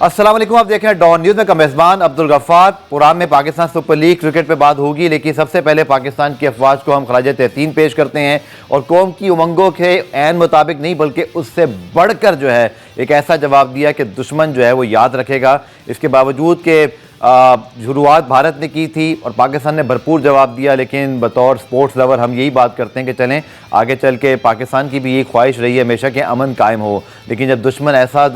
अस्सलाम वालेकुम, आप देख रहे हैं डॉन न्यूज़ में। का मेज़बान अब्दुल गफ्फार। पुरान में पाकिस्तान सुपर लीग क्रिकेट पे बात होगी, लेकिन सबसे पहले पाकिस्तान की अफवाज को हम खराज तहसीन पेश करते हैं और कौम की उमंगों के ऐन मुताबिक नहीं बल्कि उससे बढ़कर जो है एक ऐसा जवाब दिया कि दुश्मन जो है वो याद रखेगा। इसके बावजूद कि शुरुआत भारत ने की थी और पाकिस्तान ने भरपूर जवाब दिया, लेकिन बतौर स्पोर्ट्स लवर हम यही बात करते हैं कि चलें आगे चल के पाकिस्तान की भी यही ख्वाहिश रही है हमेशा कि अमन कायम हो, लेकिन जब दुश्मन ऐसा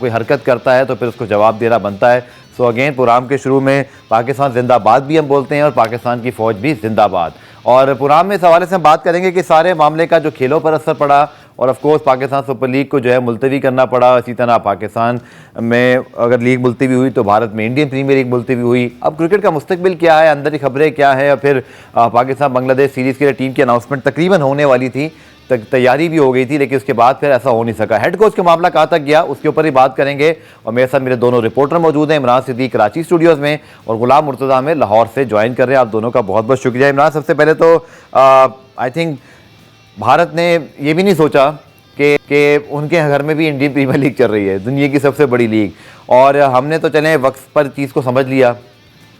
कोई हरकत करता है तो फिर उसको जवाब देना बनता है। सो अगेन प्रोग्राम के शुरू में पाकिस्तान जिंदाबाद भी हम बोलते हैं और पाकिस्तान की फ़ौज भी जिंदाबाद। और प्रोग्राम में इस हवाले से हम बात करेंगे कि सारे मामले का जो खेलों पर असर पड़ा और of course Pakistan super league को जो है मुलतवी करना पड़ा। इसी तरह पाकिस्तान में अगर लीग मुलतवी हुई तो भारत में इंडियन प्रीमियर लीग मुलतवी हुई। अब क्रिकेट का मुस्तकबिल क्या है, अंदर की खबरें क्या है, और फिर पाकिस्तान बांग्लादेश सीरीज़ के लिए टीम की अनाउंसमेंट तकरीबन होने वाली थी, तैयारी भी हो गई थी, लेकिन उसके बाद फिर ऐसा हो नहीं सका। हेड कोच का मामला कहाँ तक गया उसके ऊपर ही बात करेंगे। और मेरे साथ मेरे दोनों रिपोर्टर मौजूद हैं, इमरान सिद्दीक कराची स्टूडियोज़ में और गुलाम मुर्तज़ा में लाहौर से ज्वाइन कर रहे हैं। आप दोनों का बहुत बहुत शुक्रिया। इमरान, सबसे पहले तो आई थिंक भारत ने ये भी नहीं सोचा कि उनके घर में भी इंडियन प्रीमियर लीग चल रही है, दुनिया की सबसे बड़ी लीग, और हमने तो चले वक्त पर चीज़ को समझ लिया।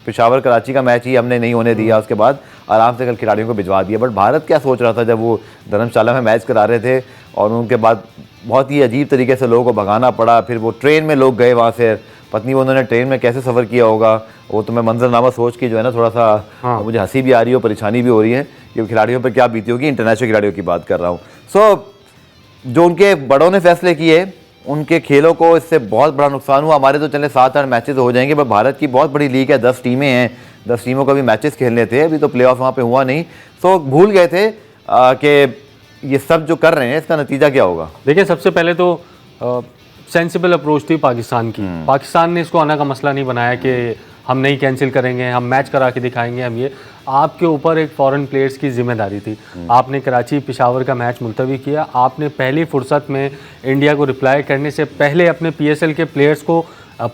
पेशावर कराची का मैच ही हमने नहीं होने दिया, उसके बाद आराम से कल खिलाड़ियों को भिजवा दिया। बट भारत क्या सोच रहा था जब वो धर्मशाला में मैच करा रहे थे और उनके बाद बहुत ही अजीब तरीके से लोगों को भगाना पड़ा। फिर वो ट्रेन में लोग गए वहाँ से, पत्नी उन्होंने ट्रेन में कैसे सफ़र किया होगा वो तो मैं मंजरनामा सोच के जो है ना थोड़ा सा मुझे हंसी भी आ रही है, परेशानी भी हो रही है कि खिलाड़ियों पर क्या बीती होगी। इंटरनेशनल खिलाड़ियों की बात कर रहा हूँ। सो जो उनके बड़ों ने फैसले किए, उनके खेलों को इससे बहुत बड़ा नुकसान हुआ। हमारे तो चले 7-8 मैचेस हो जाएंगे, पर भारत की बहुत बड़ी लीग है, 10 टीमें हैं, 10 टीमों का भी मैचेस खेलने थे, अभी तो प्लेऑफ वहाँ पे हुआ नहीं। तो भूल गए थे कि ये सब जो कर रहे हैं इसका नतीजा क्या होगा। देखिए, सबसे पहले तो सेंसिबल अप्रोच थी पाकिस्तान की। पाकिस्तान ने इसको आना का मसला नहीं बनाया कि हम नहीं कैंसिल करेंगे, हम मैच करा के दिखाएंगे। हम ये आपके ऊपर एक फॉरेन प्लेयर्स की जिम्मेदारी थी। आपने कराची पेशावर का मैच मुलतवी किया, आपने पहली फुर्सत में इंडिया को रिप्लाई करने से पहले अपने पीएसएल के प्लेयर्स को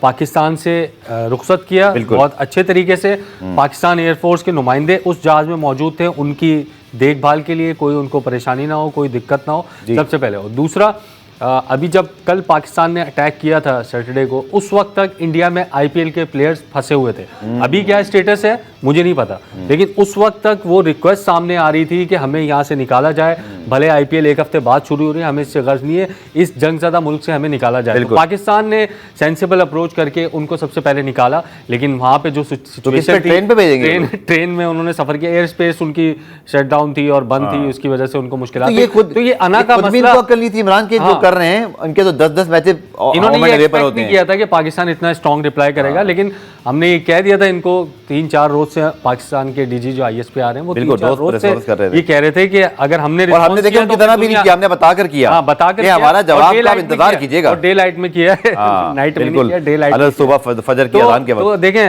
पाकिस्तान से रुखसत किया बहुत अच्छे तरीके से। पाकिस्तान एयरफोर्स के नुमाइंदे उस जहाज़ में मौजूद थे, उनकी देखभाल के लिए कोई उनको परेशानी ना हो, कोई दिक्कत ना हो, सबसे पहले। और दूसरा, अभी जब कल पाकिस्तान ने अटैक किया था सैटरडे को, उस वक्त तक इंडिया में आईपीएल के प्लेयर्स फंसे हुए थे। अभी क्या स्टेटस है मुझे नहीं पता, लेकिन उस वक्त तक वो रिक्वेस्ट सामने आ रही थी कि हमें यहाँ से निकाला जाए। भले आईपीएल एक हफ्ते बाद शुरू हो रही है, हमें इससे गर्ज नहीं है, इस जंगज़दा मुल्क से हमें निकाला जाए। तो पाकिस्तान ने सेंसिबल अप्रोच करके उनको सबसे पहले निकाला, लेकिन वहाँ पे जो सिचुएशन थी, ट्रेन में उन्होंने सफर किया, एयर स्पेस उनकी शटडाउन थी और बंद थी, उसकी वजह से उनको मुश्किल थी। तो ये अना का मसला करनी थी इमरान के जो कर रहे हैं, उनके तो 10-10 मैचेस इन्होंने ये एक्सपेक्ट नहीं किया था कि पाकिस्तान इतना स्ट्रॉन्ग रिप्लाई करेगा। लेकिन हमने ये कह दिया था इनको 3-4 रोज से, पाकिस्तान के डीजी जो आईएस पे आ रहे हैं वो 3-4 रोज से ये कह रहे थे कि अगर हमने देखिए उनकी तरह भी नहीं किया, हमने बताकर किया, बताकर हमारा जवाब का इंतजार कीजिएगा। और डे लाइट में किया है, नाइट में नहीं किया, डे लाइट सुबह फजर की अज़ान के वक्त। तो देखें,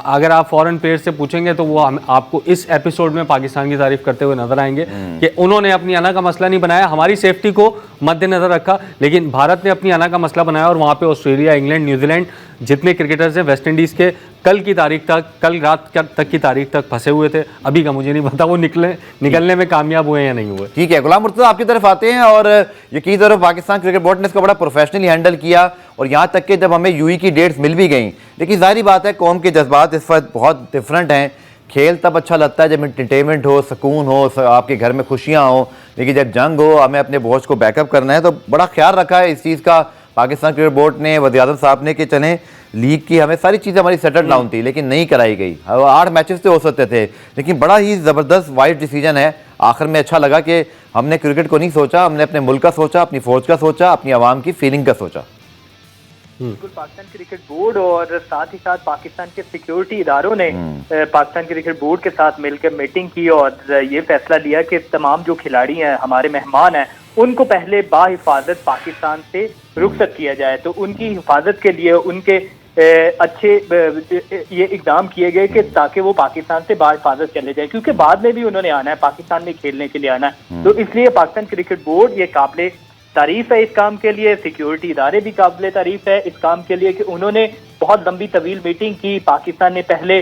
अगर आप फॉरेन प्लेयर से पूछेंगे तो वो आपको इस एपिसोड में पाकिस्तान की तारीफ करते हुए नजर आएंगे कि उन्होंने अपनी आना का मसला नहीं बनाया, हमारी सेफ्टी को मद्देनजर रखा। लेकिन भारत ने अपनी आना का मसला बनाया और वहाँ पे ऑस्ट्रेलिया, इंग्लैंड, न्यूजीलैंड जितने क्रिकेटर्स हैं, वेस्ट इंडीज़ के कल की तारीख तक, कल रात तक की तारीख तक फंसे हुए थे। अभी का मुझे नहीं पता वो निकलने में कामयाब हुए या नहीं हुए। ठीक है, गुलाम मुर्तज़ा आपकी तरफ आते हैं। और यकीन तरफ पाकिस्तान क्रिकेट बोर्ड ने इसको बड़ा प्रोफेशनली हैंडल किया और यहाँ तक कि जब हमें यूई की डेट्स मिल भी गई, लेकिन जाहिर बात है कौम के जज्बात इस वक्त बहुत डिफरेंट हैं। खेल तब अच्छा लगता है जब एंटरटेनमेंट हो, सुकून हो, आपके घर में खुशियाँ हो, लेकिन जब जंग हो, हमें अपने बोझ को बैकअप करना है। तो बड़ा ख्याल रखा है इस चीज़ का पाकिस्तान क्रिकेट बोर्ड ने, वज़ीर-ए-आज़म साहब ने, कि चलें लीग की हमें सारी चीज़ें हमारी सेटल डाउन थी, लेकिन नहीं कराई गई। 8 मैचेस तो हो सकते थे, लेकिन बड़ा ही ज़बरदस्त वाइड डिसीजन है। आखिर में अच्छा लगा कि हमने क्रिकेट को नहीं सोचा, हमने अपने मुल्क का सोचा, अपनी फ़ौज का सोचा, अपनी आवाम की फीलिंग का सोचा। बिल्कुल, पाकिस्तान क्रिकेट बोर्ड और साथ ही साथ पाकिस्तान के सिक्योरिटी इदारों ने पाकिस्तान क्रिकेट बोर्ड के साथ मिलकर मीटिंग की और ये फैसला लिया कि तमाम जो खिलाड़ी हैं, हमारे मेहमान हैं, उनको पहले बाहिफाजत पाकिस्तान से रुखसत किया जाए। तो उनकी हिफाजत के लिए उनके अच्छे ये इकदाम किए गए कि ताकि वो पाकिस्तान से बाहिफाजत चले जाए, क्योंकि बाद में भी उन्होंने आना है, पाकिस्तान में खेलने के लिए आना है। तो इसलिए पाकिस्तान क्रिकेट बोर्ड ये काबिल तारीफ है इस काम के लिए, सिक्योरिटी इदारे भी काबिल तारीफ है इस काम के लिए कि उन्होंने बहुत लंबी तवील मीटिंग की। पाकिस्तान ने पहले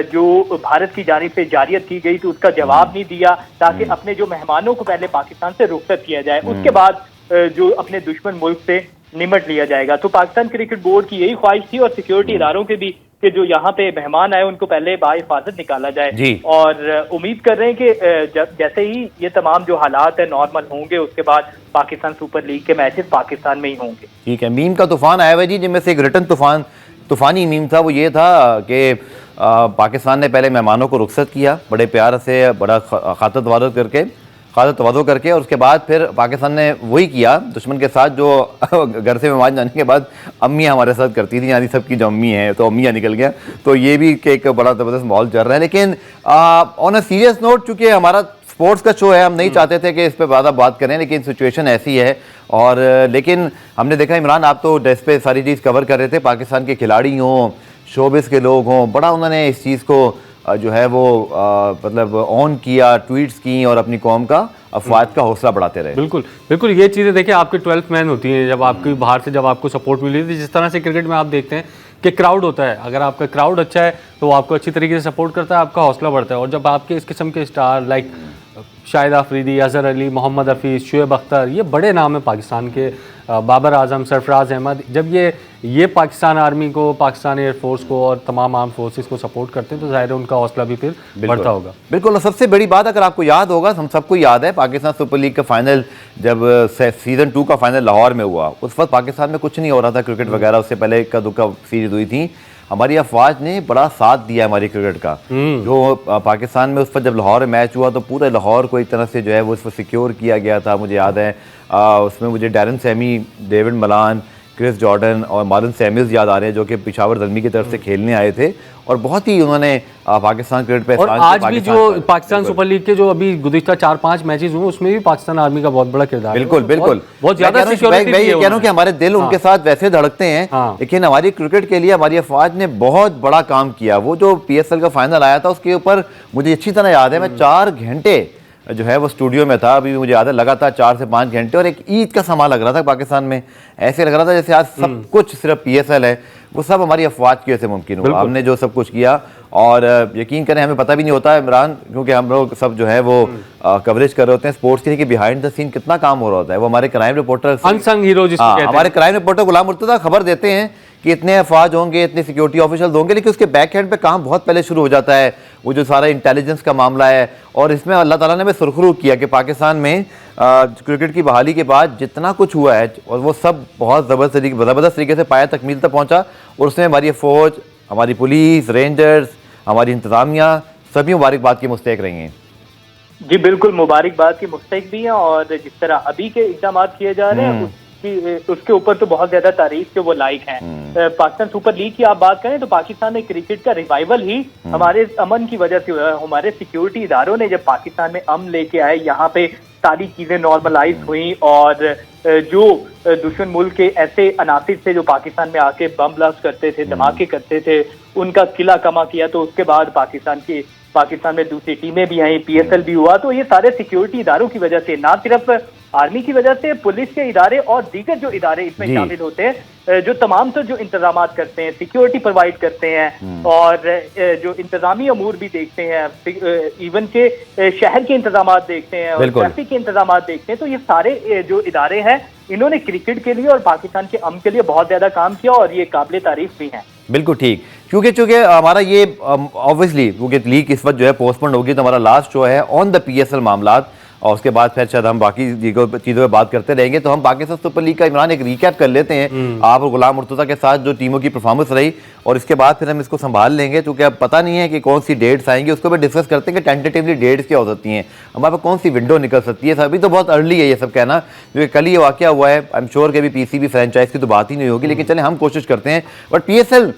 जो भारत की जानिब से जारियत की गई थी उसका जवाब नहीं दिया, ताकि अपने जो मेहमानों को पहले पाकिस्तान से रुखसत किया जाए, उसके बाद जो अपने दुश्मन मुल्क से निमट लिया जाएगा। तो पाकिस्तान क्रिकेट बोर्ड की यही ख्वाहिश थी और सिक्योरिटी इदारों के भी कि जो यहाँ पे मेहमान आए उनको पहले बाहिफाजत निकाला जाए जी। और उम्मीद कर रहे हैं कि जैसे ही ये तमाम जो हालात है नॉर्मल होंगे उसके बाद पाकिस्तान सुपर लीग के मैचेस पाकिस्तान में ही होंगे। ठीक है, मीम का तूफान आया हुआ जी, जिनमें से एक रिटर्न तूफानी मीम था। वो ये था कि पाकिस्तान ने पहले मेहमानों को रुखसत किया बड़े प्यार से, बड़ा खातर तवाज़ो करके, और उसके बाद फिर पाकिस्तान ने वही किया दुश्मन के साथ जो घर से मेहमान जाने के बाद अम्मी हमारे साथ करती थी, यानी सबकी जो अम्मी है तो अम्मियाँ निकल गया। तो ये भी एक बड़ा ज़बरदस्त माहौल चल रहा है। लेकिन ऑन अ सीरियस नोट, चूँकि हमारा स्पोर्ट्स का शो है, हम नहीं चाहते थे कि इस पर ज़्यादा बात करें, लेकिन सिचुएशन ऐसी है। और लेकिन हमने देखा, इमरान आप तो डेस्क पे सारी चीज़ कवर कर रहे थे, पाकिस्तान के खिलाड़ी हों, शोबिस के लोग हों, बड़ा उन्होंने इस चीज़ को जो है वो मतलब ऑन किया, ट्वीट्स की और अपनी कौम का अफवाज का हौसला बढ़ाते रहे। बिल्कुल बिल्कुल, ये चीज़ें देखिए आपकी 12th मैन होती हैं जब आपकी बाहर से जब आपको सपोर्ट मिली थी। जिस तरह से क्रिकेट में आप देखते हैं कि क्राउड होता है, अगर आपका क्राउड अच्छा है तो वो आपको अच्छी तरीके से सपोर्ट करता है, आपका हौसला बढ़ता है। और जब आपके इस किस्म के स्टार लाइक शाहिद आफरीदी, अजहर अली, मोहम्मद हफीज़, शुएब अख्तर, ये बड़े नाम हैं पाकिस्तान के, बाबर आजम, सरफराज अहमद, जब ये पाकिस्तान आर्मी को, पाकिस्तान एयरफोर्स को और तमाम आर्म फोर्सेस को सपोर्ट करते हैं तो ज़ाहिर है उनका हौसला भी फिर बढ़ता होगा। बिल्कुल। सबसे बड़ी बात, अगर आपको याद होगा, हम सबको याद है पाकिस्तान सुपर लीग का फाइनल जब सीज़न 2 का फाइनल लाहौर में हुआ, उस वक्त पाकिस्तान में कुछ नहीं हो रहा था क्रिकेट वगैरह, उससे पहले इक्का दुक्का सीरीज हुई थी। हमारी अफवाज ने बड़ा साथ दिया हमारी क्रिकेट का। जो पाकिस्तान में उस पर जब लाहौर में मैच हुआ तो पूरे लाहौर को एक तरह से जो है वो उस पर सिक्योर किया गया था। मुझे याद है उसमें मुझे Darren Sammy, David Malan, Chris Jordan और मार्लन सैमुअल्स याद आ रहे हैं, जो कि पेशावर ज़ल्मी की तरफ से खेलने आए थे और बहुत ही उन्होंने पाकिस्तान क्रिकेट पे। और आज भी जो पाकिस्तान सुपर लीग के जो अभी गुज़िश्ता 4-5 मैचेस हुए उसमें भी पाकिस्तान आर्मी का बहुत बड़ा किरदार है। बिल्कुल बिल्कुल, बहुत ज़्यादा सिक्योरिटी मैं ये कह रहा हूँ कि हमारे दिल उनके साथ वैसे धड़कते हैं, लेकिन हमारी क्रिकेट के लिए हमारी अफवाज ने बहुत बड़ा काम किया। वो जो PSL का फाइनल आया था उसके ऊपर मुझे अच्छी तरह याद है, मैं 4 घंटे जो है वो स्टूडियो में था, अभी भी मुझे याद है, लगातार 4 से 5 घंटे, और एक ईद का समा लग रहा था पाकिस्तान में। ऐसे लग रहा था जैसे आज सब कुछ सिर्फ PSL है। वो सब हमारी अफवाज की वजह से मुमकिन हुआ। हमने जो सब कुछ किया, और यकीन करें हमें पता भी नहीं होता इमरान, क्योंकि हम लोग सब जो है वो कवरेज कर रहे होते हैं स्पोर्ट्स के लिए, कि बिहाइंड द सीन कितना काम हो रहा होता है। वो हमारे क्राइम रिपोर्टर, अनसंग हीरो जिसको कहते हैं, हमारे क्राइम रिपोर्टर गुलाम मुर्तज़ा खबर देते हैं कि इतने अफवाज होंगे, इतने सिक्योरिटी ऑफिशियल होंगे, लेकिन उसके बैक हैंड पे काम बहुत पहले शुरू हो जाता है। वो जो सारा इंटेलिजेंस का मामला है, और इसमें अल्लाह ताला ने हमें सुरखरू किया कि पाकिस्तान में क्रिकेट की बहाली के बाद जितना कुछ हुआ है और वो सब बहुत ज़बरदस्त तरीके से पाया तकमील तक पहुँचा। और उसमें हमारी फ़ौज, हमारी पुलिस, रेंजर्स, हमारी इंतज़ामिया सभी मुबारकबाद की मुस्तहिक रही हैं। जी बिल्कुल, मुबारकबाद की मुस्तहिक भी हैं, और जिस तरह अभी के इक़दाम किए जा रहे हैं उसके ऊपर तो बहुत ज्यादा तारीफ के वो लायक हैं। पाकिस्तान सुपर लीग की आप बात करें तो पाकिस्तान में क्रिकेट का रिवाइवल ही हमारे अमन की वजह से हुआ। हमारे सिक्योरिटी इदारों ने जब पाकिस्तान में अमन लेके आए, यहाँ पे सारी चीजें नॉर्मलाइज हुई, और जो दुश्मन मुल्क के ऐसे अनासिर थे जो पाकिस्तान में आके बम ब्लास्ट करते थे, धमाके करते थे, उनका किला कमा किया। तो उसके बाद पाकिस्तान में दूसरी टीमें भी आई, PSL भी हुआ। तो ये सारे सिक्योरिटी इदारों की वजह से, ना सिर्फ आर्मी की वजह से, पुलिस के इदारे और दीगर जो इदारे इसमें शामिल होते हैं, जो तमाम तो जो इंतजाम करते हैं, सिक्योरिटी प्रोवाइड करते हैं, और जो इंतजामी अमूर भी देखते हैं, इवन के शहर के इंतजाम देखते हैं और ट्रैफिक के इंतजाम देखते हैं। तो ये सारे जो इदारे हैं, इन्होंने क्रिकेट के लिए और पाकिस्तान के अमन के लिए बहुत ज्यादा काम किया, और ये काबिल तारीफ भी हैं। बिल्कुल ठीक, क्योंकि हमारा ये ऑब्वियसली क्योंकि लीग इस वक्त जो है पोस्टपोन होगी, तो हमारा लास्ट शो है ऑन द PSL मामलात, और उसके बाद फिर शायद हम बाकी चीज़ों पर बात करते रहेंगे। तो हम पाकिस्तान सुपर लीग का इमरान एक रिकैप कर लेते हैं आप और गुलाम मुर्तज़ा के साथ, जो टीमों की परफॉर्मेंस रही, और इसके बाद फिर हम इसको संभाल लेंगे, क्योंकि अब पता नहीं है कि कौन सी डेट्स आएंगी, उसको भी डिस्कस करते हैं कि टेंटेटिवली डेट्स क्या हो सकती हैं, हमारे पास कौन सी विंडो निकल सकती है। अभी तो बहुत अर्ली है ये सब कहना, क्योंकि कल ये वाक़या हुआ है। आई एम श्योर कि अभी PCB फ्रेंचाइज की तो बात ही नहीं होगी, लेकिन चले हम कोशिश करते हैं। बट PSL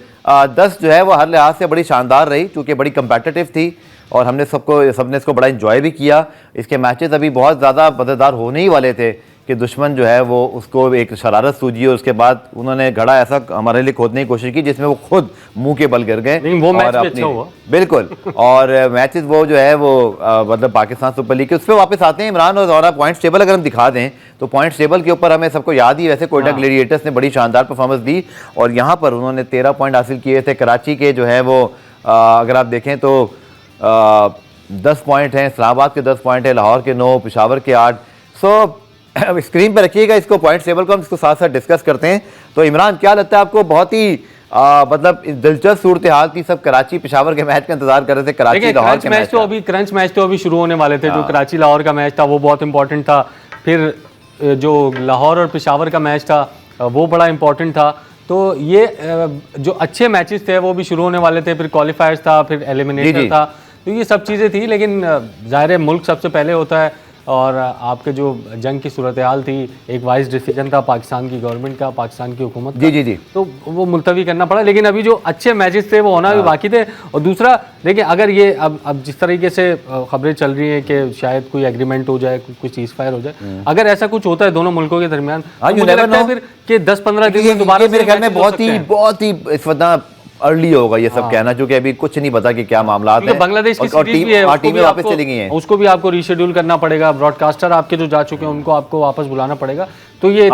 10 जो है वो हर लिहाज से बड़ी शानदार रही, क्योंकि बड़ी कंपेटिटिव थी, और हमने सबने इसको बड़ा एंजॉय भी किया। इसके मैचेस अभी बहुत ज़्यादा मज़ेदार होने ही वाले थे कि दुश्मन जो है वो उसको एक शरारत सूझी, और उसके बाद उन्होंने घड़ा ऐसा हमारे लिए खोदने की कोशिश की जिसमें वो खुद मुंह के बल गिर गए। वो मैच भी अच्छा हुआ। बिल्कुल, और मैचेस वो जो है वो मतलब पाकिस्तान सुपर लीग के उस पर वापस आते हैं इमरान। और पॉइंट्स टेबल अगर हम दिखा दें तो पॉइंट्स टेबल के ऊपर हमें सबको याद ही, वैसे कोयटा ग्लेडिएटर्स ने बड़ी शानदार परफॉर्मेंस दी, और यहाँ पर उन्होंने 13 पॉइंट हासिल किए थे। कराची के जो है वो अगर आप देखें तो 10 पॉइंट हैं, इस्लामाबाद के 10 पॉइंट है, लाहौर के 9, पेशावर के 8। सो अब स्क्रीन पर रखिएगा इसको, पॉइंट टेबल को हम इसको साथ साथ डिस्कस करते हैं। तो इमरान, क्या लगता है आपको, बहुत ही मतलब दिलचस्प सूरत हाल थी, सब कराची पेशावर के मैच का इंतजार कर रहे थे, कराची लाहौर के मैच मैच तो अभी शुरू होने वाले थे। जो कराची लाहौर का मैच था वो बहुत इंपॉर्टेंट था, फिर जो लाहौर और पेशावर का मैच था वो बड़ा इंपॉर्टेंट था। तो ये जो अच्छे मैचेस थे वो भी शुरू होने वाले थे, फिर क्वालिफायर्स था, फिर एलिमिनेटर था, तो ये सब चीज़ें थी। लेकिन ज़ाहिर है मुल्क सबसे पहले होता है, और आपके जो जंग की सूरत हाल थी, एक वाइज डिसीजन था पाकिस्तान की गवर्नमेंट का, पाकिस्तान की हुकूमत का, जी, तो वो मुलतवी करना पड़ा। लेकिन अभी जो अच्छे मैचेस थे वो होना भी बाकी थे। और दूसरा देखिए, अगर ये अब जिस तरीके से खबरें चल रही हैं कि शायद कोई एग्रीमेंट हो जाए, कोई चीज फायर हो जाए, अगर ऐसा कुछ होता है दोनों मुल्कों के दरमियान, तो मुझे लगता है फिर कि 10-15 दिन में दोबारा मेरे ख्याल में बहुत ही इस वक्त अर्ली होगा ये सब कहना, क्योंकि अभी कुछ नहीं पता कि क्या मामला है। बांग्लादेश की सीरीज भी है, टीमें वापस चली गई हैं, उसको भी आपको रीशेड्यूल करना पड़ेगा। ब्रॉडकास्टर आपके जो जा चुके हैं उनको आपको वापस बुलाना पड़ेगा। तो ये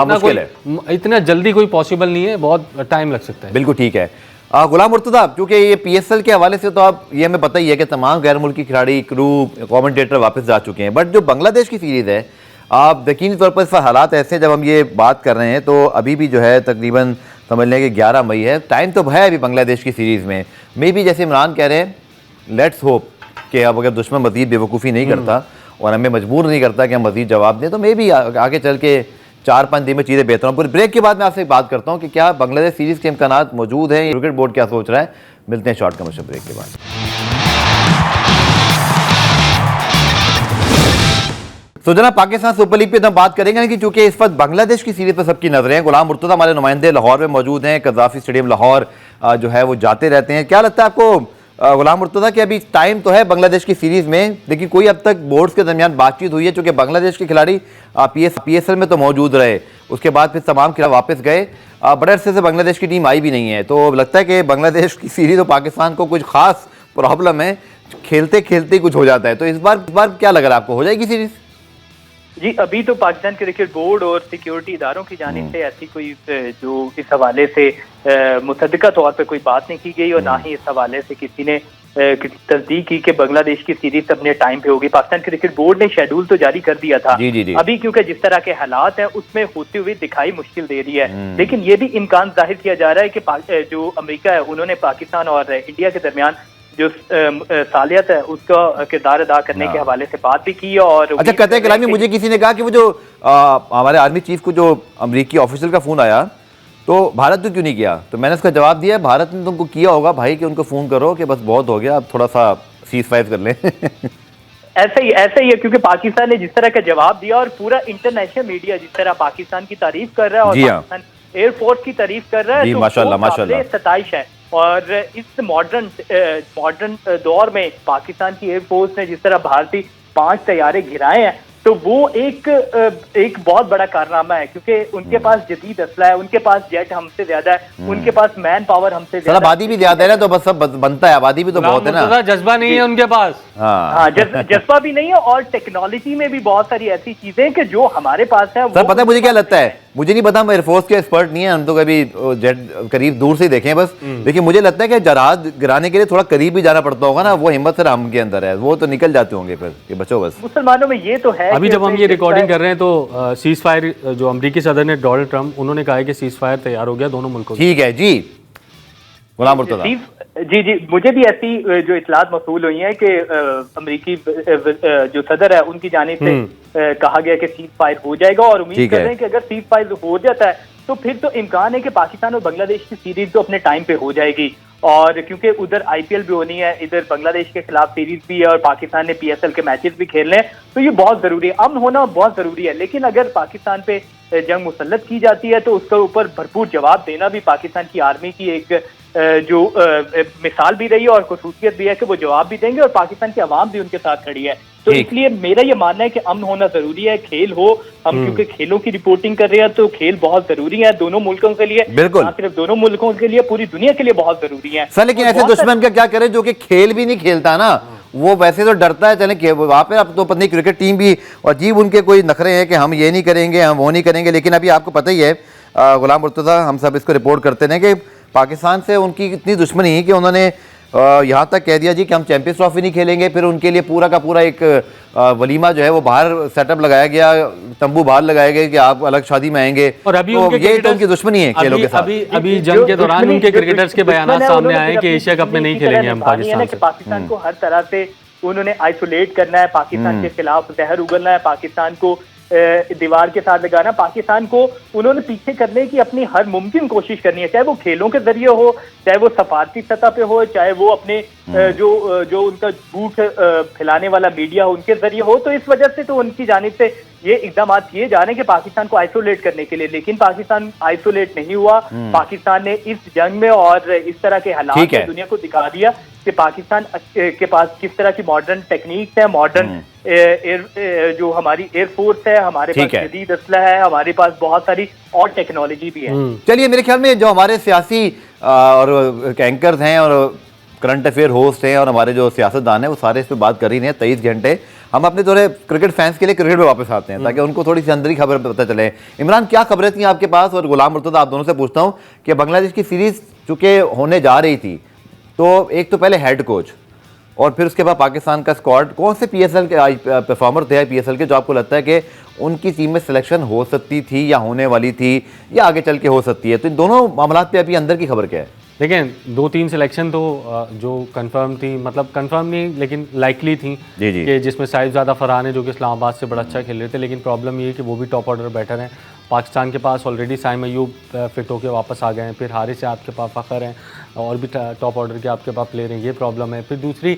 इतना जल्दी कोई पॉसिबल नहीं है, बहुत टाइम लग सकता है। बिल्कुल ठीक है। गुलाम मुर्तजा, क्योंकि ये PSL के हवाले से तो आप ये हमें पता ही है कि तमाम गैर मुल्की खिलाड़ी, क्रू, कमेंटेटर वापस जा चुके हैं, बट जो बांग्लादेश की सीरीज है, आप यकीनी तौर पर इस हालात ऐसे जब हम ये बात कर रहे हैं तो अभी भी जो है तकरीबन समझ लें कि 11 मई है, टाइम तो है अभी बांग्लादेश की सीरीज़ में। मे भी जैसे इमरान कह रहे हैं, लेट्स होप कि अब अगर दुश्मन मज़ीद बेवकूफ़ी नहीं करता और हमें मजबूर नहीं करता कि हम मज़ीद जवाब दें, तो मे भी आगे चल के 4-5 दिन में चीज़ें बेहतर हों। पूरे ब्रेक के बाद मैं आपसे बात करता हूँ कि क्या बांग्लादेश सीरीज़ के इम्कान मौजूद हैं, क्रिकेट बोर्ड क्या सोच रहा है। मिलते हैं शॉर्ट कमर्शियल ब्रेक के बाद। तो जनाब, पाकिस्तान सुपर लीग पे हम बात करेंगे कि चूंकि इस वक्त बांग्लादेश की सीरीज पर सबकी नजरें हैं। गुलाम मुर्तजा हमारे नुमाइंदे लाहौर में मौजूद हैं, कज़ाफ़ी स्टेडियम लाहौर जो है वो जाते रहते हैं। क्या लगता है आपको गुलाम मुर्तजा कि अभी टाइम तो है बांग्लादेश की सीरीज में, लेकिन कोई अब तक बोर्ड्स के दरमियान बातचीत हुई है? चूंकि बांग्लादेश के खिलाड़ी PSL में तो मौजूद रहे, उसके बाद फिर तमाम खिलाड़ी वापस गए, बड़े अरसे से बांग्लादेश की टीम आई भी नहीं है, तो लगता है कि बांग्लादेश की सीरीज और पाकिस्तान को कुछ खास प्रॉब्लम है, खेलते खेलते कुछ हो जाता है। तो इस बार क्या लग रहा है आपको, हो जाएगी सीरीज? जी, अभी तो पाकिस्तान क्रिकेट बोर्ड और सिक्योरिटी इदारों की जानिब से ऐसी कोई जो इस हवाले से मुसद्दका तौर पे कोई बात नहीं की गई, और ना ही इस हवाले से किसी ने तस्दीक की कि बांग्लादेश की सीरीज अपने टाइम पे होगी। पाकिस्तान क्रिकेट बोर्ड ने शेड्यूल तो जारी कर दिया था। जी। अभी क्योंकि जिस तरह के हालात हैं उसमें होते हुए दिखाई मुश्किल दे रही है, लेकिन ये भी इम्कान जाहिर किया जा रहा है कि जो अमेरिका है उन्होंने पाकिस्तान और इंडिया के दरमियान जो सालियत है उसका किरदार अदा करने के हवाले से बात भी की है। और अच्छा, कहते हैं कलामी, मुझे किसी ने कहा कि वो जो हमारे आर्मी चीफ को जो अमेरिकी ऑफिशियल का फोन आया तो भारत ने क्यों नहीं किया, तो मैंने उसका जवाब दिया, भारत ने तुमको किया होगा भाई कि उनको फोन करो कि बस बहुत हो गया, अब थोड़ा सा सीज फायर कर लें। ऐसा ही है, क्योंकि पाकिस्तान ने जिस तरह का जवाब दिया और पूरा इंटरनेशनल मीडिया जिस तरह पाकिस्तान की तारीफ कर रहा है और पाकिस्तान एयरफोर्स की तारीफ कर रहा है, तो माशाल्लाह सताइश है। और इस मॉडर्न दौर में पाकिस्तान की एयरफोर्स ने जिस तरह भारतीय 5 तैयारे गिराए हैं, तो वो एक बहुत बड़ा कारनामा है, क्योंकि उनके पास जदीद असला है, उनके पास जेट हमसे ज्यादा है, उनके पास मैन पावर हमसे ज्यादा, आबादी भी ज्यादा है ना, तो बस सब बनता है, आबादी भी तो बहुत है ना, जज्बा नहीं है उनके पास। हाँ, जज्बा भी नहीं है, और टेक्नोलॉजी में भी बहुत सारी ऐसी चीजें कि जो हमारे पास है। सर, पता है मुझे क्या लगता है, मुझे नहीं पता, हम एयरफोर्स के एक्सपर्ट नहीं है, हम तो कभी जेट करीब दूर से देखें बस, लेकिन मुझे लगता है कि जहाज गिराने के लिए थोड़ा करीब भी जाना पड़ता होगा ना, वो हिम्मत सर हम के अंदर है, वो तो निकल जाते होंगे फिर कि बचो बस। मुसलमानों में ये तो है। अभी जब हम ये रिकॉर्डिंग कर रहे हैं तो सीज फायर, जो अमेरिकी सदर ने डोनाल्ड ट्रंप, उन्होंने कहा है कि सीज फायर तैयार हो गया दोनों मुल्कों। ठीक है जी गुलाम मुर्तजा। जी, मुझे भी ऐसी जो इतलात मौसूल हुई है कि अमेरिकी जो सदर है उनकी जानिब से कहा गया कि सीज फायर हो जाएगा, और उम्मीद कर रहे हैं कि अगर सीज फायर हो जाता है तो फिर तो इम्कान है कि पाकिस्तान और बांग्लादेश की सीरीज तो अपने टाइम पे हो जाएगी। और क्योंकि उधर IPL भी होनी है, इधर बांग्लादेश के खिलाफ सीरीज भी है, और पाकिस्तान ने PSL के मैचेस भी खेलने हैं, तो ये बहुत जरूरी है, अमन होना बहुत जरूरी है। लेकिन अगर पाकिस्तान पे जंग मुसल्लत की जाती है तो उसके ऊपर भरपूर जवाब देना भी पाकिस्तान की आर्मी की एक जो मिसाल भी रही है और खसूसियत भी है कि वो जवाब भी देंगे, और पाकिस्तान की आवाम भी उनके साथ खड़ी है। तो इसलिए मेरा ये मानना है कि अमन होना जरूरी है, खेल हो, हम क्योंकि खेलों की रिपोर्टिंग कर रहे हैं तो खेल बहुत जरूरी है दोनों मुल्कों के लिए, ना सिर्फ दोनों मुल्कों के लिए, पूरी दुनिया के लिए बहुत जरूरी है सर। लेकिन ऐसे दुश्मन का क्या करे जो कि खेल भी नहीं खेलता ना, वो वैसे तो डरता है, चले वहां पे अब तो पत्नी क्रिकेट टीम भी अजीब उनके कोई नखरे हैं कि हम ये नहीं करेंगे, हम वो नहीं करेंगे। लेकिन अभी आपको पता ही है गुलाम मुर्तजा, हम सब इसको रिपोर्ट करते हैं कि पाकिस्तान से उनकी इतनी दुश्मनी है कि उन्होंने यहाँ तक कह दिया जी कि हम चैंपियंस ट्रॉफी नहीं खेलेंगे, फिर उनके लिए पूरा का पूरा एक वलीमा जो है वो बाहर सेटअप लगाया गया, तंबू बाहर लगाए गए कि आप अलग शादी में आएंगे। और अभी तो उनके ये तो उनकी दुश्मनी है खेलों के साथ। अभी जंग के दौरान उनके क्रिकेटर्स के बयान सामने आए कि एशिया कप में नहीं खेलेंगे हम पाकिस्तान से। पाकिस्तान को हर तरह से उन्होंने आइसोलेट करना है, पाकिस्तान के खिलाफ जहर उगलना है, पाकिस्तान को दीवार के साथ लगाना, पाकिस्तान को उन्होंने पीछे करने की अपनी हर मुमकिन कोशिश करनी है, चाहे वो खेलों के जरिए हो, चाहे वो सफारती सतह पे हो, चाहे वो अपने जो उनका झूठ फैलाने वाला मीडिया हो उनके जरिए हो। तो इस वजह से तो उनकी जानिब से ये इकदाम किए जा रहे हैं कि पाकिस्तान को आइसोलेट करने के लिए, लेकिन पाकिस्तान आइसोलेट नहीं हुआ। पाकिस्तान ने इस जंग में और इस तरह के हालात में दुनिया को दिखा दिया कि पाकिस्तान के पास किस तरह की मॉडर्न टेक्निक्स है, मॉडर्न जो हमारी एयरफोर्स है, हमारे पास जदीद असला है, हमारे पास बहुत सारी और टेक्नोलॉजी भी है। चलिए, मेरे ख्याल में जो हमारे सियासी और एंकर्स हैं और करंट अफेयर होस्ट हैं और हमारे जो सियासतदान हैं वो सारे इस पर बात कर ही हैं 23 घंटे। हम अपने थोड़े क्रिकेट फैंस के लिए क्रिकेट में वापस आते हैं ताकि उनको थोड़ी सी अंदरी खबर पता चले। इमरान, क्या खबरें थी आपके पास? और गुलाम मुर्तज़ा, आप दोनों से पूछता हूँ कि बांग्लादेश की सीरीज चूंकि होने जा रही थी, तो एक तो पहले हेड कोच और फिर उसके बाद पाकिस्तान का स्क्वाड, कौन से PSL के परफॉर्मर थे PSL के जो आपको लगता है कि उनकी टीम में सिलेक्शन हो सकती थी या होने वाली थी या आगे चल के हो सकती है? तो इन दोनों मामलों पे अभी अंदर की खबर क्या है? देखिए, 2-3 सिलेक्शन तो जो कंफर्म थी, मतलब कंफर्म नहीं लेकिन लाइकली थी कि जिसमें साहिबजादा फरहान है जो कि इस्लामाबाद से बड़ा अच्छा खेल रहे थे, लेकिन प्रॉब्लम ये है कि वो भी टॉप ऑर्डर बैटर हैं। पाकिस्तान के पास ऑलरेडी साइम अयूब फिट होकर वापस आ गए हैं, फिर हारिस से आपके पास फ़खर हैं और भी टॉप ऑर्डर के आपके पास प्लेयर हैं, ये प्रॉब्लम है। फिर दूसरी,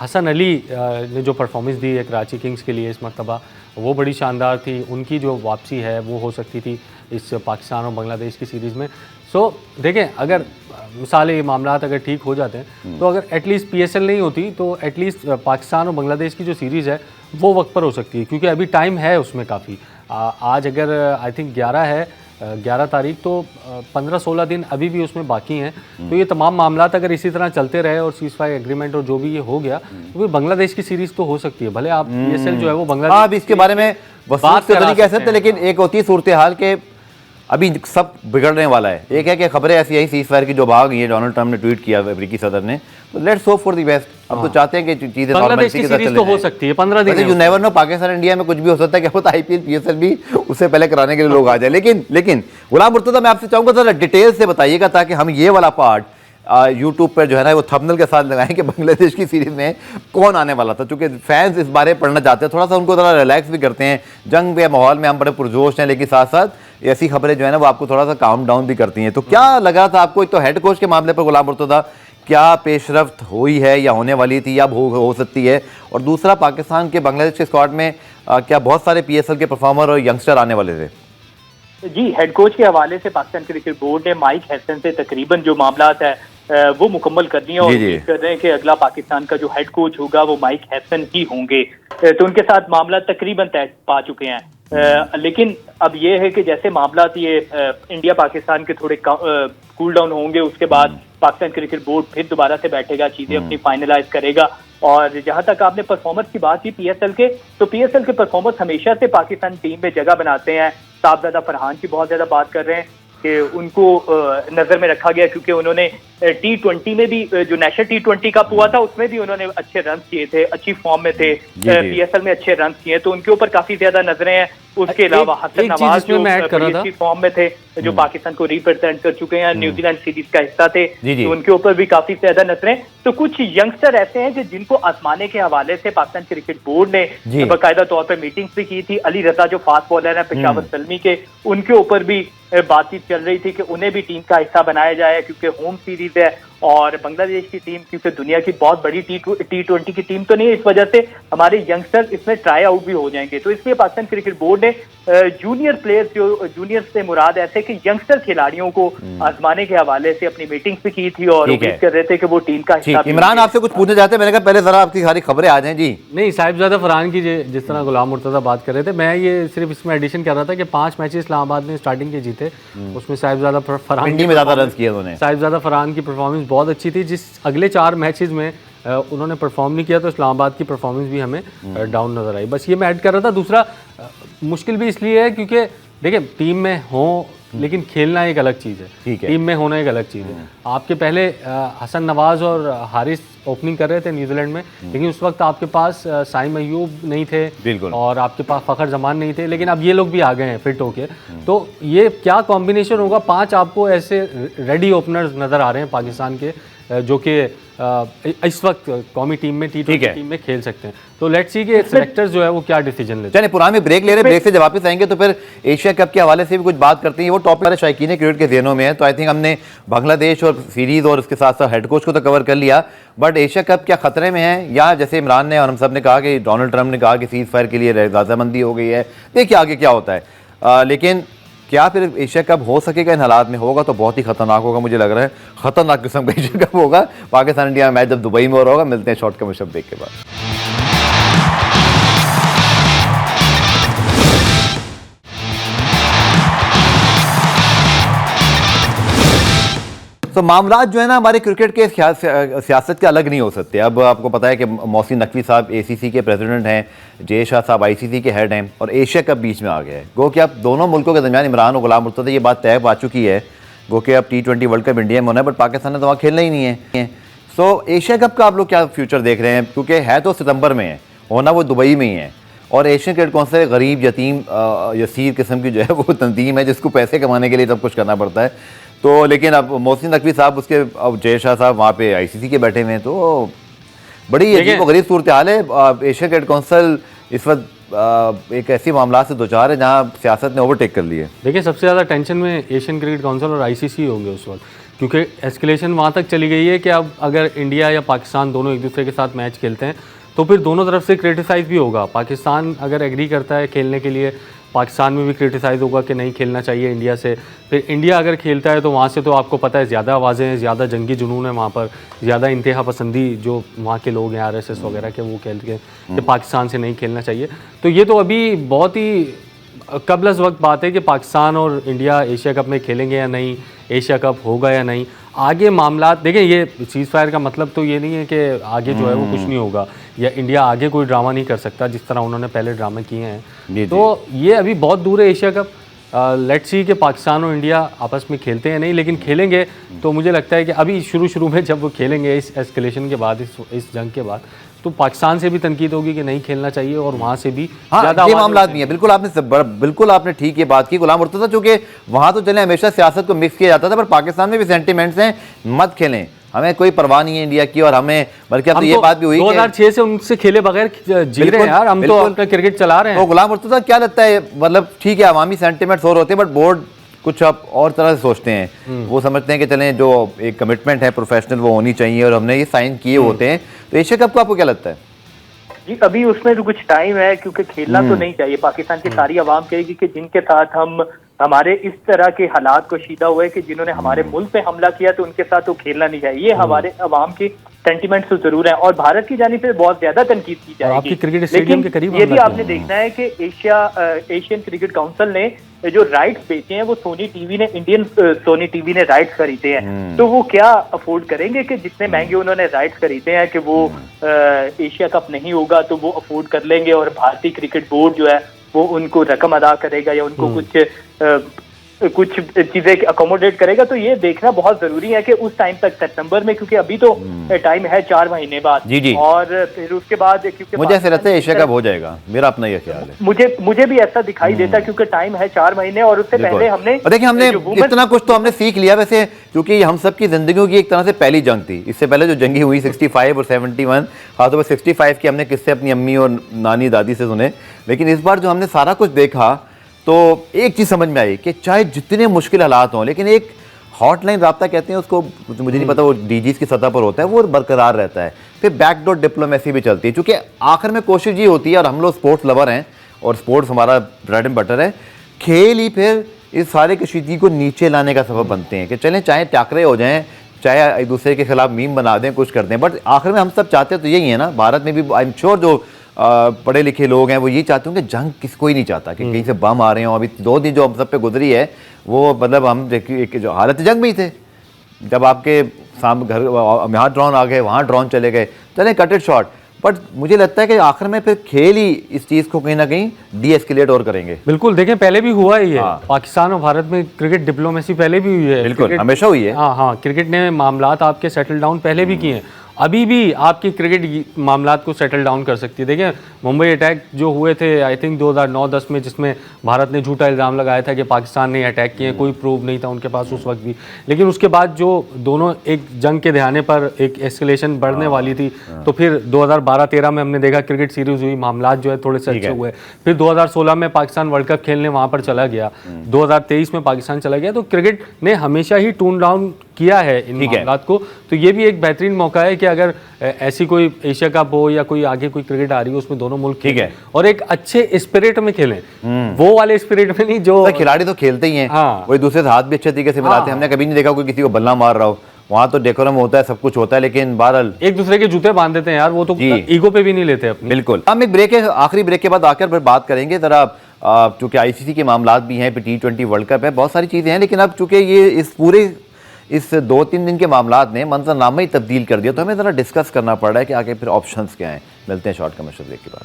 हसन अली ने जो परफॉर्मेंस दी है कराची किंग्स के लिए इस मरतबा, वो बड़ी शानदार थी। उनकी जो वापसी है वो हो सकती थी इस पाकिस्तान और बांग्लादेश की सीरीज़ में। सो देखें, अगर मिसाल ये मामला अगर ठीक हो जाते हैं तो अगर एटलीस्ट PSL नहीं होती तो एटलीस्ट पाकिस्तान और बांग्लादेश की जो सीरीज़ है वो वक्त पर हो सकती है, क्योंकि अभी टाइम है उसमें काफ़ी। आज अगर आई थिंक 11 है, 11 तारीख, तो 15-16 दिन अभी भी उसमें बाकी हैं। तो ये तमाम मामला अगर इसी तरह चलते रहे और सीज़फायर एग्रीमेंट और जो भी ये हो गया तो बांग्लादेश की सीरीज़ तो हो सकती है। भले आप PSL जो है वो बांग्लादेश, आप इसके बारे में बात तो नहीं कह सकते, लेकिन एक होती है सूरत हाल के अभी सब बिगड़ने वाला है। एक है कि खबरें ऐसी आई सीज़फायर की जो भाग गई है, डोनाल्ड ट्रंप ने ट्वीट किया अमेरिकी सदर ने, तो let's hope for the best. हम तो चाहते हैं कि चीजें बांग्लादेश की सीरीज तो हो सकती है 15 दिन। You never know, Pakistan India में कुछ भी हो सकता है, क्या पता IPL PSL भी उससे पहले कराने के लिए लोग आ जाए। लेकिन गुलाम मुर्तज़ा, मैं आपसे चाहूंगा जरा डिटेल से बताइएगा ताकि हम ये वाला पार्ट यूट्यूब पर जो है ना वो थंबनेल के साथ लगाएं कि बांग्लादेश की सीरीज में कौन आने वाला था, क्योंकि फैंस इस बारे पढ़ना चाहते हैं, थोड़ा सा उनको थोड़ा रिलैक्स भी करते हैं। जंग के माहौल में हम बड़े पुरजोश हैं, लेकिन साथ साथ ऐसी खबरें जो है ना वो आपको थोड़ा सा काम डाउन भी करती हैं। तो क्या लगा था आपको, एक तो हेड कोच के मामले पर गुलाम मुर्तज़ा क्या पेशरफ्त हुई है या होने वाली थी या हो सकती है, और दूसरा पाकिस्तान के बांग्लादेश के स्क्वाड में क्या बहुत सारे PSL के परफॉर्मर और यंगस्टर आने वाले थे? जी, हेड कोच के हवाले से पाकिस्तान क्रिकेट बोर्ड ने माइक हैसन से तकरीबन जो मामला है वो मुकम्मल कर दिए और उम्मीद कर रहे हैं कि अगला पाकिस्तान का जो हेड कोच होगा वो माइक हैसन ही होंगे। तो उनके साथ मामला तकरीबन तय पा चुके हैं। लेकिन अब ये है कि जैसे मामला ये इंडिया पाकिस्तान के थोड़े कूल डाउन होंगे, उसके बाद पाकिस्तान क्रिकेट बोर्ड फिर दोबारा से बैठेगा, चीजें अपनी फाइनलाइज करेगा। और जहां तक आपने परफॉर्मेंस की बात की PSL के, तो PSL के परफॉर्मेंस हमेशा से पाकिस्तान टीम में जगह बनाते हैं। साहिबजादा फरहान की बहुत ज्यादा बात कर रहे हैं कि उनको नजर में रखा गया, क्योंकि उन्होंने T20 में भी, जो नेशनल T20 कप हुआ था उसमें भी उन्होंने अच्छे रन किए थे, अच्छी फॉर्म में थे, PSL में अच्छे रन किए, तो उनके ऊपर काफी ज्यादा नजरें हैं। उसके अलावा हसन नवाज जो अच्छी फॉर्म में थे, जो पाकिस्तान को रिप्रेजेंट कर चुके हैं, न्यूजीलैंड सीरीज का हिस्सा थे, तो उनके ऊपर भी काफी ज्यादा नजरें। तो कुछ यंगस्टर ऐसे हैं कि जिनको आजमाने के हवाले से पाकिस्तान क्रिकेट बोर्ड ने बाकायदा तौर पर मीटिंग्स भी की थी। अली रजा जो फास्ट बॉलर है पेशावर सलमी के, उनके ऊपर भी बातचीत चल रही थी कि उन्हें भी टीम का हिस्सा बनाया जाए, क्योंकि होम सीरीज है और बांग्लादेश की टीम क्योंकि दुनिया की बहुत बड़ी T20 की टीम तो नहीं है, इस वजह से हमारे यंगस्टर इसमें ट्राई आउट भी हो जाएंगे। तो इसलिए पाकिस्तान क्रिकेट बोर्ड ने जूनियर प्लेयर्स, जो जूनियर से मुराद ऐसे कि यंगस्टर खिलाड़ियों को आजमाने के हवाले से अपनी मीटिंग्स भी की थी और उम्मीद कर रहे थे कि वो टीम का हिस्सा। इमरान, आपसे कुछ पूछना चाहते हैं? मैंने कहा पहले जरा आपकी सारी खबरें आ जाएं। जी नहीं, साहिबजादा फरहान की जिस तरह गुलाम मुर्तज़ा बात कर रहे थे, मैं ये सिर्फ इसमें एडिशन कर रहा था कि 5 मैचेस इस्लामाबाद ने स्टार्टिंग के जीते, उसमें साहिबजादा फरहान में ज्यादा रन किए उन्होंने। साहिबजादा फरहान की परफॉर्मेंस बहुत अच्छी थी। जिस अगले 4 मैचेस में उन्होंने परफॉर्म नहीं किया तो इस्लामाबाद की परफॉर्मेंस भी हमें डाउन नजर आई। बस ये मैं ऐड कर रहा था। दूसरा, मुश्किल भी इसलिए है क्योंकि देखिए टीम में हो लेकिन खेलना एक अलग चीज़ है, ठीक है। टीम में होना एक अलग चीज़ है। आपके पहले हसन नवाज और हारिस ओपनिंग कर रहे थे न्यूजीलैंड में, लेकिन उस वक्त आपके पास साइम अयूब नहीं थे, बिल्कुल, और आपके पास फ़खर जमान नहीं थे, लेकिन अब ये लोग भी आ गए हैं फिट होके। तो ये क्या कॉम्बिनेशन होगा, 5 आपको ऐसे रेडी ओपनर्स नज़र आ रहे हैं पाकिस्तान के, जो कि इस वक्त कौमी टीम में, T20 टीम में खेल सकते हैं। तो लेट्स सी कि सेलेक्टर्स जो है वो क्या डिसीजन लेते हैं। चलिए पुराने ब्रेक ले रहे हैं, ब्रेक से जब वापस आएंगे तो फिर एशिया कप के हवाले से भी कुछ बात करते हैं। वो टॉपिक हमारे शायकीन क्रिकेट के ज़हनों में है, तो आई थिंक हमने बांग्लादेश और सीरीज़ और उसके साथ साथ हेड कोच को तो कवर कर लिया, बट एशिया कप क्या खतरे में है, या जैसे इमरान ने और हम सब ने कहा कि डोनाल्ड ट्रंप ने कहा कि सीज़ फायर के लिए रजामंदी हो गई है, देखिए आगे क्या होता है। लेकिन क्या फिर एशिया कप हो सकेगा इन हालात में? होगा तो बहुत ही खतरनाक होगा, मुझे लग रहा है खतरनाक किस्म का एशिया कप होगा। पाकिस्तान इंडिया मैच जब दुबई में हो रहा होगा। मिलते हैं शॉर्ट कमर्शियल ब्रेक के बाद। तो मामला जो है ना हमारे क्रिकेट के सियासत के अलग नहीं हो सकते। अब आपको पता है कि मोहसिन नकवी साहब ACC के प्रेसिडेंट हैं, जय शाह साहब ICC के हेड हैं, और एशिया कप बीच में आ गया है। गो कि अब दोनों मुल्कों के दरमियान इमरान और गुलाम मुर्तज़ा ये बात तय आ चुकी है, गो कि अब T20 वर्ल्ड कप इंडिया में होना है, बट पाकिस्तान ने तो वहाँ खेलना ही नहीं है। सो एशिया कप का आप लोग क्या फ्यूचर देख रहे हैं? क्योंकि है तो सितंबर में है, होना वो दुबई में ही है, और एशियन क्रिकेट कौंसिल गरीब यतीम यसीर किस्म की जो है वो तंजीम है जिसको पैसे कमाने के लिए सब कुछ करना पड़ता है। तो लेकिन अब मोहसिन नकवी साहब, उसके अब जय शाह साहब वहाँ पे ICC के बैठे हुए हैं, तो बड़ी अजीब व गरीब सूरत हाल है। एशियन क्रिकेट कौंसिल इस वक्त एक ऐसी मामला से दो चार है जहाँ सियासत ने ओवरटेक कर लिया है। देखिए सबसे ज़्यादा टेंशन में एशियन क्रिकेट काउंसिल और ICC होंगे उस वक्त, क्योंकि एस्केलेशन वहाँ तक चली गई है कि अब अगर इंडिया या पाकिस्तान दोनों एक दूसरे के साथ मैच खेलते हैं तो फिर दोनों तरफ से क्रिटिसाइज़ भी होगा। पाकिस्तान अगर एग्री करता है खेलने के लिए, पाकिस्तान में भी क्रिटिसाइज़ होगा कि नहीं खेलना चाहिए इंडिया से। फिर इंडिया अगर खेलता है तो वहाँ से तो आपको पता है ज़्यादा आवाज़ें हैं, ज़्यादा जंगी जुनून है वहाँ पर, ज़्यादा इंतहा पसंदी जो वहाँ के लोग हैं RSS वगैरह के, वो कहते हैं कि पाकिस्तान से नहीं खेलना चाहिए। तो ये तो अभी बहुत ही कबलस वक्त बात है कि पाकिस्तान और इंडिया एशिया कप में खेलेंगे या नहीं, एशिया कप होगा या नहीं। आगे मामला देखें, ये सीज़ फायर का मतलब तो ये नहीं है कि आगे जो है वो कुछ नहीं होगा, या इंडिया आगे कोई ड्रामा नहीं कर सकता जिस तरह उन्होंने पहले ड्रामे किए हैं। तो ये अभी बहुत दूर है एशिया कप। लेट्स सी कि पाकिस्तान और इंडिया आपस में खेलते हैं नहीं, लेकिन खेलेंगे तो मुझे लगता है कि अभी शुरू में जब वो खेलेंगे इस एस्केलेशन के बाद, इस जंग के बाद, तो पाकिस्तान से भी तनकीद होगी कि नहीं खेलना चाहिए, और वहाँ से भी ज़्यादा ये मामला नहीं है। बिल्कुल आपने ठीक ये बात की गुलाम मुर्तज़ा, चूँकि वहाँ तो चले हमेशा सियासत को मिक्स किया जाता था, पर पाकिस्तान में भी सेंटिमेंट्स हैं, मत खेलें, हमें कोई परवाह नहीं है इंडिया की, और हमें बल्कि अब तो ये बात भी हुई 2006 से उनसे खेले बगैर जी रहे हैं यार, हम तो अपना क्रिकेट चला रहे हैं। तो गुलाम मुर्तज़ा क्या लगता है, मतलब ठीक है अवामी सेंटिमेंट्स और होते हैं, बट बोर्ड कुछ आप और तरह से सोचते हैं। वो समझते हैं कि चलें जो एक कमिटमेंट है प्रोफेशनल वो होनी चाहिए, और हमने ये साइन किए होते हैं। तो एशिया कप को आपको क्या लगता है? जी अभी उसमें तो कुछ टाइम है, क्योंकि खेलना तो नहीं चाहिए। पाकिस्तान की सारी आवाम कहेगी कि जिनके साथ हमारे इस तरह के हालात को शीदा हुए कि जिन्होंने हमारे मुल्क पे हमला किया, तो उनके साथ तो खेलना नहीं चाहिए। ये हमारे अवाम की सेंटिमेंट्स तो जरूर है, और भारत की जानिब से बहुत ज्यादा तनकीद की जाएगी। लेकिन के करीब ये भी आपने देखना है कि एशियन क्रिकेट काउंसिल ने जो राइट्स बेचे हैं वो सोनी टीवी ने, इंडियन सोनी टीवी ने राइट्स खरीदे हैं। तो वो क्या अफोर्ड करेंगे कि जितने महंगे उन्होंने राइट्स खरीदे हैं कि वो एशिया कप नहीं होगा तो वो अफोर्ड कर लेंगे, और भारतीय क्रिकेट बोर्ड जो है वो उनको रकम अदा करेगा या उनको कुछ चीजें अकोमोडेट करेगा। तो ये देखना बहुत जरूरी है कि उस टाइम तक सितंबर में, क्योंकि अभी तो टाइम है 4 महीने बाद, जी। और फिर उसके बाद क्योंकि मुझे ऐसा लगता है एशिया कप हो जाएगा, मेरा अपना ये ख्याल है। मुझे भी ऐसा दिखाई देता है, क्योंकि टाइम है 4 महीने, और उससे पहले हमने इतना कुछ तो हमने सीख लिया वैसे, क्योंकि हम सब की जिंदगियों की एक तरह से पहली जंग थी। इससे पहले जो जंगी हुई 65 और 71, खासतौर पर 65 की हमने किस्से अपनी अम्मी और नानी दादी से सुने, लेकिन इस बार जो हमने सारा कुछ देखा तो एक चीज़ समझ में आई कि चाहे जितने मुश्किल हालात हों, लेकिन एक हॉटलाइन राब्ता कहते हैं उसको, मुझे नहीं पता, वो DGs की सतह पर होता है, वो बरकरार रहता है। फिर बैकडोर डिप्लोमेसी भी चलती है, क्योंकि आखिर में कोशिश ये होती है, और हम लोग स्पोर्ट्स लवर हैं और स्पोर्ट्स हमारा ब्रेड एंड बटर है, खेल ही फिर इस सारे कशीदगी को नीचे लाने का सबब बनते हैं कि चलें चाहे टाकरे हो जाएँ, चाहे एक दूसरे के खिलाफ मीम बना दें, कुछ कर दें, बट आखिर में हम सब चाहते तो यही है ना। भारत में भी आई एम श्योर जो पढ़े लिखे लोग हैं वो ये चाहते हैं कि जंग कोई नहीं चाहता कि कहीं से बम आ रहे हों। अभी 2 दिन जो हम सब पे गुजरी है वो मतलब हम एक जो हालत जंग में ही थे, जब आपके सामने घर यहाँ ड्रोन आ गए, वहाँ ड्रोन चले गए, चलें कट इट शॉर्ट। बट मुझे लगता है कि आखिर में फिर खेल ही इस चीज़ को कहीं ना कहीं डी एस्केलेट और करेंगे। बिल्कुल, देखें पहले भी हुआ ही है। पाकिस्तान और भारत में क्रिकेट डिप्लोमेसी पहले भी हुई है। बिल्कुल, हमेशा हुई है। हाँ हाँ, क्रिकेट ने मामलात आपके सेटल डाउन पहले भी किए हैं, अभी भी आपकी क्रिकेट मामलात को सेटल डाउन कर सकती है। देखिए मुंबई अटैक जो हुए थे आई थिंक 2009-10 में, जिसमें भारत ने झूठा इल्ज़ाम लगाया था कि पाकिस्तान ने अटैक किए, कोई प्रूफ नहीं था उनके पास उस वक्त भी। लेकिन उसके बाद जो दोनों एक जंग के दहाने पर एक एस्केलेशन बढ़ने वाली थी, तो फिर 2012-13 में हमने देखा क्रिकेट सीरीज हुई, मामलात जो है थोड़े से अच्छे हुए। फिर 2016 में पाकिस्तान वर्ल्ड कप खेलने वहाँ पर चला गया, 2023 में पाकिस्तान चला गया। तो क्रिकेट ने हमेशा ही टून डाउन किया है इन मामलात को। तो ये भी एक बेहतरीन मौका है कि अगर ऐसी कोई एशिया कप हो या कोई आगे कोई क्रिकेट आ रही हो, उसमें दोनों मुल्क खेलें और एक अच्छे स्पिरिट में खेलें, वो वाले स्पिरिट में नहीं जो खिलाड़ी तो खेलते ही हैं। हाँ। वही दूसरे से हाथ भी अच्छे तरीके से मिलाते हैं। हमने कभी नहीं देखा कोई किसी को बल्ला मार रहा हो। वहाँ तो डेकोरम होता है, सब कुछ होता है, लेकिन बहरहाल एक दूसरे के जूते बांध देते हैं यार, वो तो ईगो पे भी नहीं लेते अपनी। बिल्कुल। हम एक ब्रेक है, आखिरी ब्रेक के बाद आकर फिर बात करेंगे जरा, चूंकि आईसीसी के मामलात भी हैं, फिर T20 वर्ल्ड कप है, बहुत सारी चीज़ें हैं, लेकिन अब चूंकि ये इस 2-3 दिन के मामलात ने मंजरनामा ही तब्दील कर दिया, तो हमें ज़रा डिस्कस करना पड़ रहा है कि आगे फिर ऑप्शंस क्या हैं। मिलते हैं शॉर्ट कमर्शियल ब्रेक के बाद।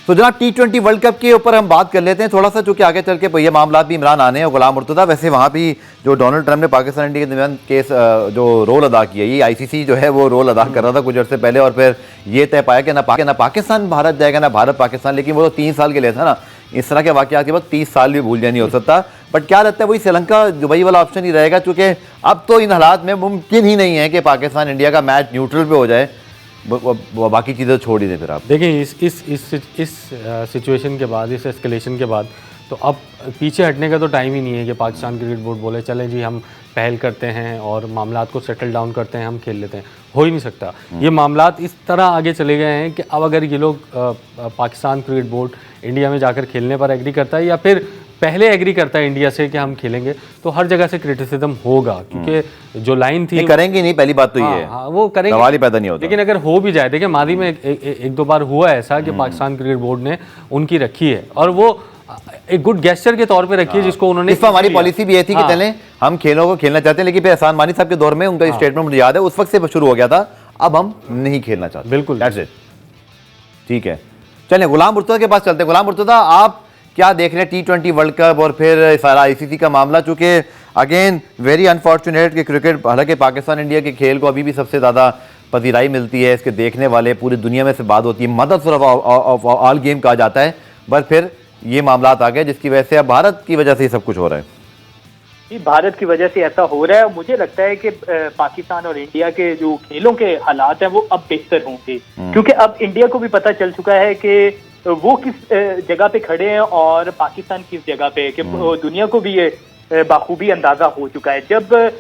तो जनाब T20 वर्ल्ड कप के ऊपर हम बात कर लेते हैं थोड़ा सा, चूंकि आगे चल के ये मामला भी इमरान आने और गुलाम मुर्तज़ा, वैसे वहाँ भी जो डोनाल्ड ट्रंप ने पाकिस्तान इंडिया के दरमियान केस जो रोल अदा किया, ये आईसीसी जो है वो रोल अदा कर रहा था कुछ अर्से पहले, और फिर ये तय पाया कि ना पाकिस्तान भारत जाएगा ना भारत पाकिस्तान, लेकिन वो तो 3 साल के लिए था ना। इस तरह के वाक़यात के बाद 30 साल भी भूल जाए नहीं हो सकता। बट क्या लगता है वही श्रीलंका दुबई वाला ऑप्शन ही रहेगा, चूँकि अब तो इन हालात में मुमकिन ही नहीं है कि पाकिस्तान इंडिया का मैच न्यूट्रल पे हो जाए, बाकी चीज़ें छोड़ ही दें। फिर आप देखिए इस सिचुएशन के बाद, इस एस्केलेशन के बाद, तो अब पीछे हटने का तो टाइम ही नहीं है कि पाकिस्तान क्रिकेट बोर्ड बोले चलें जी हम पहल करते हैं और मामलात को सेटल डाउन करते हैं, हम खेल लेते हैं। हो ही नहीं सकता। ये मामलात इस तरह आगे चले गए हैं कि अब अगर ये लोग पाकिस्तान क्रिकेट बोर्ड इंडिया में जाकर खेलने पर एग्री करता है या फिर पहले एग्री करता है इंडिया से कि हम खेलेंगे, तो हर जगह से क्रिटिसिज्म होगा, क्योंकि जो लाइन थी करेंगे नहीं, पहली बात तो ये है। हाँ, वो करेंगे, सवाल ही पैदा नहीं होता। लेकिन अगर हो भी जाए, देखिए मादी में एक दो बार हुआ ऐसा कि पाकिस्तान क्रिकेट बोर्ड ने उनकी रखी है, और वो एक गुड गेस्चर के तौर पे रखी है, जिसको उन्होंने, इस पर हमारी पॉलिसी भी ये थी कि चलें हम खेलों को खेलना चाहते हैं, लेकिन फिर एहसान मानी साहब के दौर में उनका स्टेटमेंट मुझे याद है, उस वक्त से शुरू हो गया था, अब हम नहीं खेलना चाहते। बिल्कुल, दैट्स इट। ठीक है, चलें गुलाम मुर्तज़ा के पास चलते हैं। गुलाम मुर्तज़ा, आप क्या देख रहे हैं T20 वर्ल्ड कप और फिर सारा आईसीसी का मामला, चूंकि अगेन वेरी अनफॉर्चुनेट कि क्रिकेट, हालांकि पाकिस्तान इंडिया के खेल को अभी भी सबसे ज़्यादा पजीराई मिलती है, इसके देखने वाले पूरी दुनिया में से बात होती है, मदद ऑफ ऑल गेम कहा जाता है, बट फिर ये मामलात आ गए जिसकी वजह से अब भारत की वजह से सब कुछ हो रहा है। भारत की वजह से ऐसा हो रहा है। मुझे लगता है कि पाकिस्तान और इंडिया के जो खेलों के हालात हैं वो अब बेहतर होंगे, क्योंकि अब इंडिया को भी पता चल चुका है कि वो किस जगह पे खड़े हैं और पाकिस्तान किस जगह पे है, कि दुनिया को भी ये बाखूबी अंदाजा हो चुका है। जब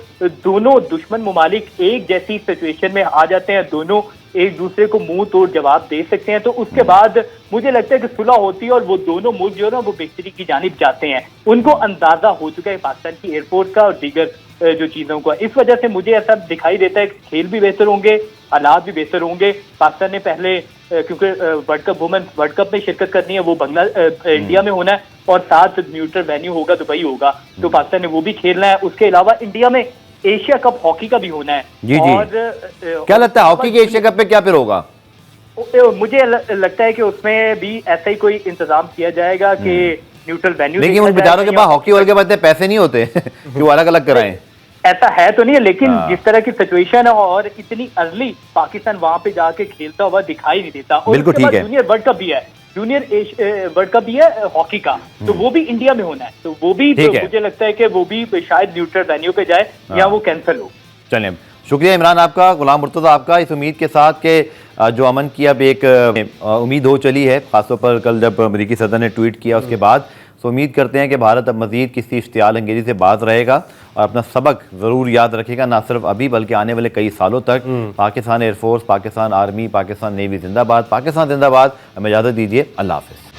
दोनों दुश्मन मुमालिक एक जैसी सिचुएशन में आ जाते हैं, दोनों एक दूसरे को मुंह तोड़ जवाब दे सकते हैं, तो उसके बाद मुझे लगता है कि सुलह होती है और वो दोनों मुल्क जो है ना वो बेहतरी की जानिब जाते हैं। उनको अंदाजा हो चुका है पाकिस्तान की एयरपोर्ट का और दीगर जो चीजों का। इस वजह से मुझे ऐसा दिखाई देता है कि खेल भी बेहतर होंगे, हालात भी बेहतर होंगे। पाकिस्तान ने पहले क्योंकि world cup women world cup में शिरकत करनी है, वो इंडिया में होना है, और साथ न्यूट्रल वेन्यू होगा, दुबई होगा, तो पाकिस्तान ने वो भी खेलना है। उसके अलावा इंडिया में एशिया कप हॉकी का भी होना है। जी जी। और क्या लगता है हॉकी के एशिया कप पे क्या फिर होगा? मुझे लगता है कि उसमें भी ऐसा ही कोई इंतजाम किया जाएगा कि न्यूट्रल वेन्यू, लेकिन उन बेचारों के पास हॉकी वर्ल्ड के बाद पैसे नहीं होते कि वो अलग अलग कराएं। ऐसा है तो नहीं है, लेकिन जिस तरह की सिचुएशन है और इतनी अर्ली पाकिस्तान वहां पे जाके खेलता हुआ दिखाई नहीं देता। और बिल्कुल ठीक है। जूनियर वर्ल्ड कप भी है, जूनियर वर्ल्ड कप भी है हॉकी का, तो वो भी इंडिया में होना है, तो वो भी तो मुझे लगता है कि वो भी शायद न्यूट्रल वेन्यू पे जाए या वो कैंसिल हो। चलिए, शुक्रिया इमरान आपका, गुलाम मुर्तज़ा आपका, इस उम्मीद के साथ कि जो अमन की अब एक उम्मीद हो चली है, खासतौर पर कल जब अमेरिकी सदर ने ट्वीट किया उसके बाद, तो उम्मीद करते हैं कि भारत अब मज़ीद किसी इश्तियाल अंगेज़ी से बाज रहेगा और अपना सबक ज़रूर याद रखेगा, ना सिर्फ अभी बल्कि आने वाले कई सालों तक। Pakistan air force, Pakistan army, Pakistan navy जिंदाबाद, पाकिस्तान जिंदाबाद। हमें इजाज़त दीजिए, अल्लाह हाफ़िज़।